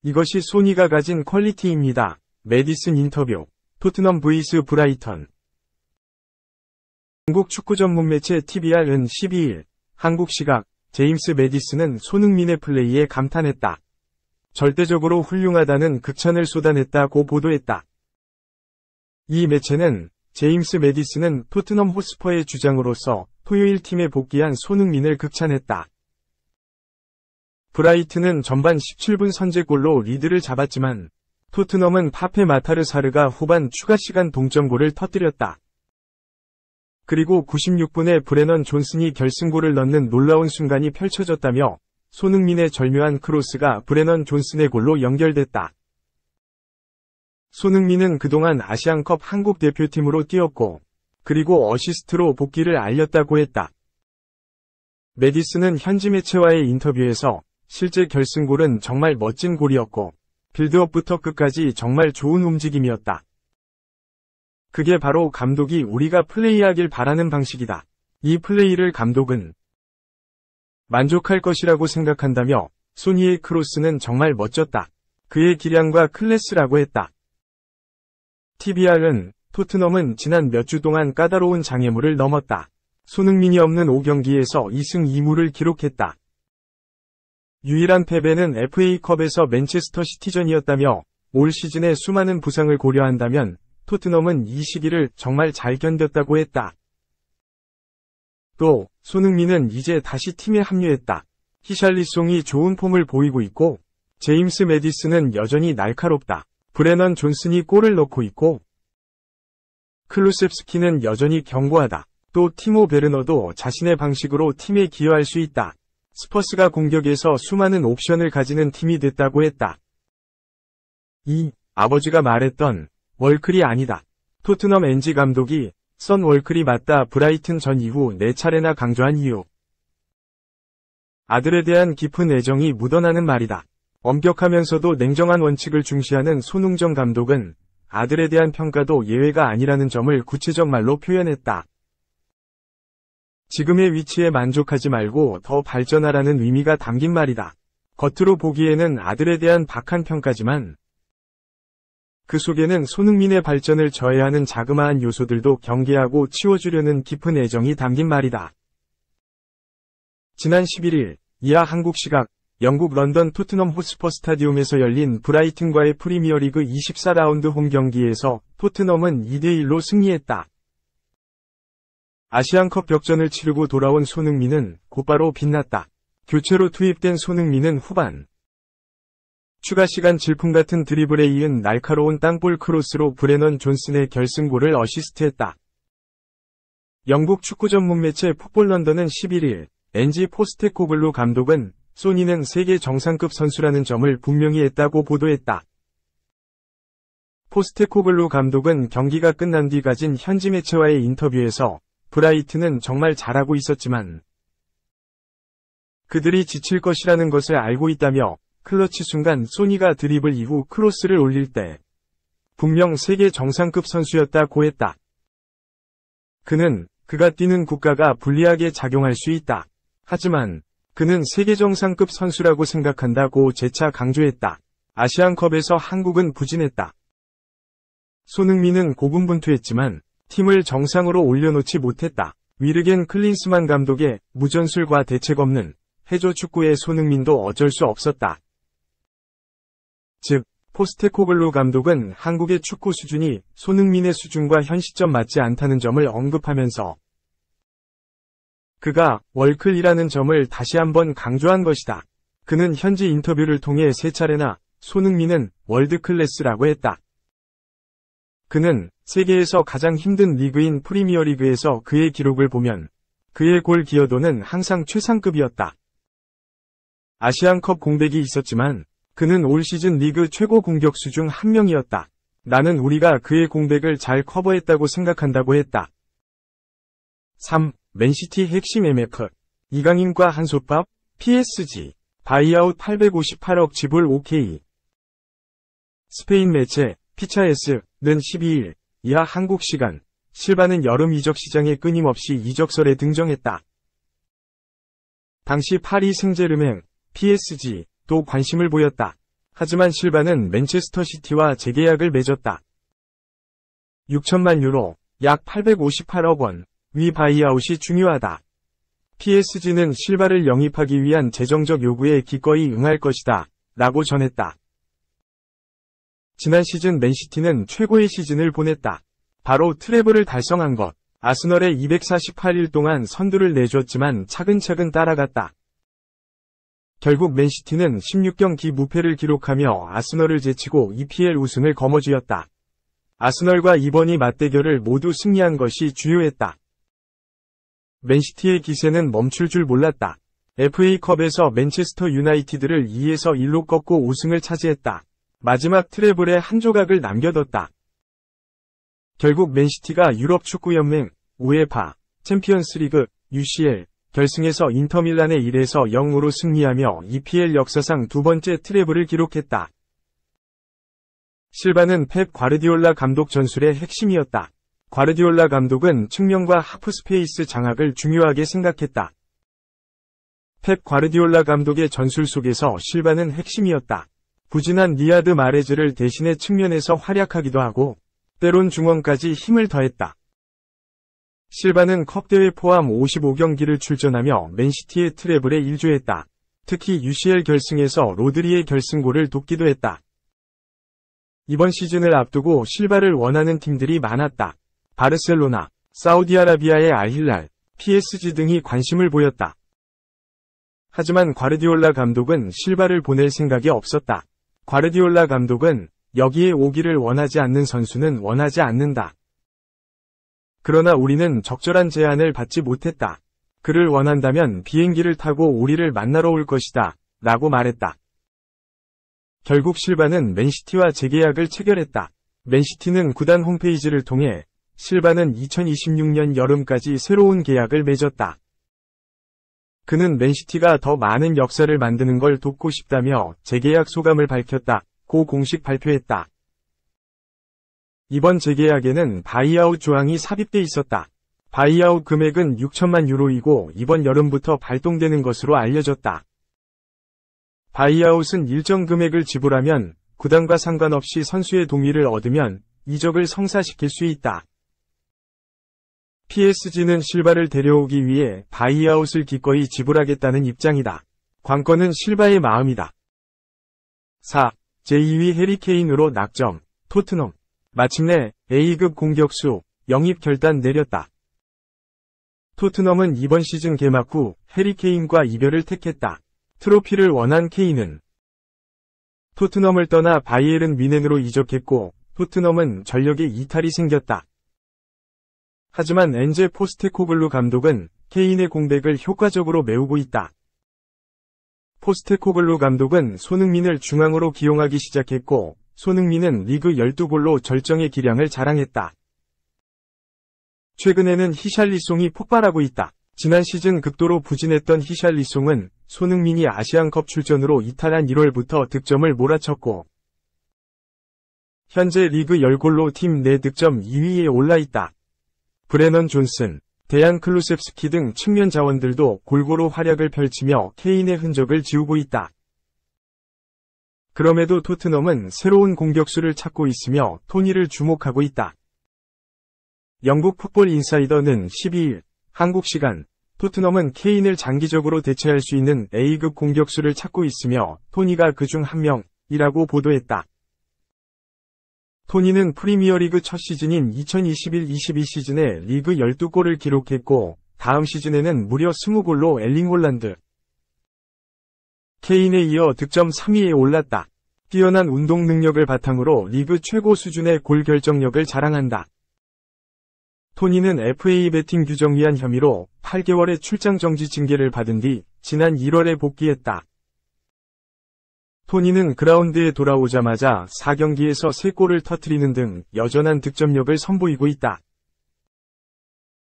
이것이 소니가 가진 퀄리티입니다. 메디슨 인터뷰. 토트넘 vs 브라이턴. 한국 축구 전문 매체 TVR은 12일 한국 시각 제임스 메디슨은 손흥민의 플레이에 감탄했다. 절대적으로 훌륭하다는 극찬을 쏟아냈다고 보도했다. 이 매체는 제임스 메디슨은 토트넘 호스퍼의 주장으로서 토요일 팀에 복귀한 손흥민을 극찬했다. 브라이튼은 전반 17분 선제골로 리드를 잡았지만 토트넘은 파페 마타르사르가 후반 추가 시간 동점골을 터뜨렸다. 그리고 96분에 브레넌 존슨이 결승골을 넣는 놀라운 순간이 펼쳐졌다며 손흥민의 절묘한 크로스가 브레넌 존슨의 골로 연결됐다. 손흥민은 그동안 아시안컵 한국 대표팀으로 뛰었고 그리고 어시스트로 복귀를 알렸다고 했다. 메디슨은 현지 매체와의 인터뷰에서 실제 결승골은 정말 멋진 골이었고 빌드업부터 끝까지 정말 좋은 움직임이었다. 그게 바로 감독이 우리가 플레이하길 바라는 방식이다. 이 플레이를 감독은 만족할 것이라고 생각한다며 소니의 크로스는 정말 멋졌다. 그의 기량과 클래스라고 했다. TVR은 토트넘은 지난 몇 주 동안 까다로운 장애물을 넘었다. 손흥민이 없는 5경기에서 2승 2무를 기록했다. 유일한 패배는 FA컵에서 맨체스터 시티전이었다며 올 시즌의 수많은 부상을 고려한다면 토트넘은 이 시기를 정말 잘 견뎠다고 했다. 또 손흥민은 이제 다시 팀에 합류했다. 히샬리송이 좋은 폼을 보이고 있고 제임스 메디슨은 여전히 날카롭다. 브레넌 존슨이 골을 넣고 있고 클루셉스키는 여전히 견고하다. 또 티모 베르너도 자신의 방식으로 팀에 기여할 수 있다. 스퍼스가 공격에서 수많은 옵션을 가지는 팀이 됐다고 했다. 아버지가 말했던 월클이 아니다. 토트넘 NG 감독이 선 월클이 맞다. 브라이튼 전 이후 4차례나 강조한 이유. 아들에 대한 깊은 애정이 묻어나는 말이다. 엄격하면서도 냉정한 원칙을 중시하는 손흥정 감독은 아들에 대한 평가도 예외가 아니라는 점을 구체적 말로 표현했다. 지금의 위치에 만족하지 말고 더 발전하라는 의미가 담긴 말이다. 겉으로 보기에는 아들에 대한 박한 평가지만 그 속에는 손흥민의 발전을 저해하는 자그마한 요소들도 경계하고 치워주려는 깊은 애정이 담긴 말이다. 지난 11일 이하 한국 시각 영국 런던 토트넘 호스퍼 스타디움에서 열린 브라이튼과의 프리미어리그 24라운드 홈 경기에서 토트넘은 2대1로 승리했다. 아시안컵 격전을 치르고 돌아온 손흥민은 곧바로 빛났다. 교체로 투입된 손흥민은 후반 추가 시간 질풍같은 드리블에 이은 날카로운 땅볼 크로스로 브레넌 존슨의 결승골을 어시스트했다. 영국 축구 전문 매체 풋볼 런던은 11일 NG 포스테코글루 감독은 소니는 세계 정상급 선수라는 점을 분명히 했다고 보도했다. 포스테코글루 감독은 경기가 끝난 뒤 가진 현지 매체와의 인터뷰에서 브라이튼은 정말 잘하고 있었지만 그들이 지칠 것이라는 것을 알고 있다며 클러치 순간 소니가 드리블 이후 크로스를 올릴 때 분명 세계 정상급 선수였다고 했다. 그는 그가 뛰는 국가가 불리하게 작용할 수 있다. 하지만 그는 세계 정상급 선수라고 생각한다고 재차 강조했다. 아시안컵에서 한국은 부진했다. 손흥민은 고군분투했지만 팀을 정상으로 올려놓지 못했다. 위르겐 클린스만 감독의 무전술과 대책 없는 해조 축구의 손흥민도 어쩔 수 없었다. 즉, 포스테코글루 감독은 한국의 축구 수준이 손흥민의 수준과 현 시점 맞지 않다는 점을 언급하면서 그가 월클이라는 점을 다시 한번 강조한 것이다. 그는 현지 인터뷰를 통해 3차례나 손흥민은 월드클래스라고 했다. 그는 세계에서 가장 힘든 리그인 프리미어리그에서 그의 기록을 보면 그의 골 기여도는 항상 최상급이었다. 아시안컵 공백이 있었지만 그는 올 시즌 리그 최고 공격수 중 한 명이었다. 나는 우리가 그의 공백을 잘 커버했다고 생각한다고 했다. 3. 맨시티 핵심 MF. 이강인과 한솥밥, PSG. 바이아웃 858억 지불 OK. 스페인 매체 피차에스는 12일 이하 한국 시간 실바는 여름 이적 시장에 끊임없이 이적설에 등장했다. 당시 파리 생제르맹, PSG도 관심을 보였다. 하지만 실바는 맨체스터 시티와 재계약을 맺었다. 6천만 유로, 약 858억 원, 위 바이아웃이 중요하다. PSG는 실바를 영입하기 위한 재정적 요구에 기꺼이 응할 것이다, 라고 전했다. 지난 시즌 맨시티는 최고의 시즌을 보냈다. 바로 트래블을 달성한 것. 아스널에 248일 동안 선두를 내줬지만 차근차근 따라갔다. 결국 맨시티는 16경기 무패를 기록하며 아스널을 제치고 EPL 우승을 거머쥐었다. 아스널과 이번이 맞대결을 모두 승리한 것이 주요했다. 맨시티의 기세는 멈출 줄 몰랐다. FA컵에서 맨체스터 유나이티드를 2에서 1로 꺾고 우승을 차지했다. 마지막 트래블에 한 조각을 남겨뒀다. 결국 맨시티가 유럽축구연맹, 우에파, 챔피언스리그, UCL, 결승에서 인터밀란에 1에서 0으로 승리하며 EPL 역사상 두 번째 트래블을 기록했다. 실바는 펩 과르디올라 감독 전술의 핵심이었다. 과르디올라 감독은 측면과 하프스페이스 장악을 중요하게 생각했다. 펩 과르디올라 감독의 전술 속에서 실바는 핵심이었다. 부진한 리아드 마레즈를 대신해 측면에서 활약하기도 하고 때론 중원까지 힘을 더했다. 실바는 컵대회 포함 55경기를 출전하며 맨시티의 트래블에 일조했다. 특히 UCL 결승에서 로드리의 결승골을 돕기도 했다. 이번 시즌을 앞두고 실바를 원하는 팀들이 많았다. 바르셀로나, 사우디아라비아의 알힐랄, PSG 등이 관심을 보였다. 하지만 과르디올라 감독은 실바를 보낼 생각이 없었다. 과르디올라 감독은 여기에 오기를 원하지 않는 선수는 원하지 않는다. 그러나 우리는 적절한 제안을 받지 못했다. 그를 원한다면 비행기를 타고 우리를 만나러 올 것이다. 라고 말했다. 결국 실바는 맨시티와 재계약을 체결했다. 맨시티는 구단 홈페이지를 통해 실바는 2026년 여름까지 새로운 계약을 맺었다. 그는 맨시티가 더 많은 역사를 만드는 걸 돕고 싶다며 재계약 소감을 밝혔다고 공식 발표했다. 이번 재계약에는 바이아웃 조항이 삽입돼 있었다. 바이아웃 금액은 6천만 유로이고 이번 여름부터 발동되는 것으로 알려졌다. 바이아웃은 일정 금액을 지불하면 구단과 상관없이 선수의 동의를 얻으면 이적을 성사시킬 수 있다. PSG는 실바를 데려오기 위해 바이아웃을 기꺼이 지불하겠다는 입장이다. 관건은 실바의 마음이다. 4. 제2위 해리케인으로 낙점. 토트넘. 마침내 A급 공격수 영입 결단 내렸다. 토트넘은 이번 시즌 개막 후 해리케인과 이별을 택했다. 트로피를 원한 케인은 토트넘을 떠나 바이에른 뮌헨으로 이적했고 토트넘은 전력에 이탈이 생겼다. 하지만 엔제 포스테코글루 감독은 케인의 공백을 효과적으로 메우고 있다. 포스테코글루 감독은 손흥민을 중앙으로 기용하기 시작했고 손흥민은 리그 12골로 절정의 기량을 자랑했다. 최근에는 히샬리송이 폭발하고 있다. 지난 시즌 극도로 부진했던 히샬리송은 손흥민이 아시안컵 출전으로 이탈한 1월부터 득점을 몰아쳤고 현재 리그 10골로 팀 내 득점 2위에 올라있다. 브레넌 존슨, 데얀 클루셉스키 등 측면 자원들도 골고루 활약을 펼치며 케인의 흔적을 지우고 있다. 그럼에도 토트넘은 새로운 공격수를 찾고 있으며 토니를 주목하고 있다. 영국 풋볼 인사이더는 12일 한국 시간 토트넘은 케인을 장기적으로 대체할 수 있는 A급 공격수를 찾고 있으며 토니가 그중 한 명이라고 보도했다. 토니는 프리미어리그 첫 시즌인 2021-22 시즌에 리그 12골을 기록했고 다음 시즌에는 무려 20골로 엘링 홀란드, 케인에 이어 득점 3위에 올랐다. 뛰어난 운동 능력을 바탕으로 리그 최고 수준의 골 결정력을 자랑한다. 토니는 FA 베팅 규정 위반 혐의로 8개월의 출장 정지 징계를 받은 뒤 지난 1월에 복귀했다. 토니는 그라운드에 돌아오자마자 4경기에서 3골을 터뜨리는 등 여전한 득점력을 선보이고 있다.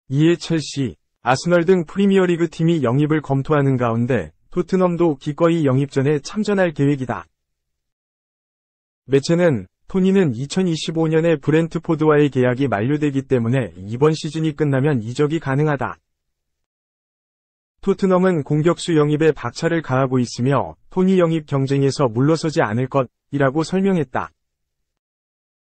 이에 첼시, 아스널 등 프리미어리그 팀이 영입을 검토하는 가운데 토트넘도 기꺼이 영입전에 참전할 계획이다. 매체는 토니는 2025년에 브렌트포드와의 계약이 만료되기 때문에 이번 시즌이 끝나면 이적이 가능하다. 토트넘은 공격수 영입에 박차를 가하고 있으며 토니 영입 경쟁에서 물러서지 않을 것이라고 설명했다.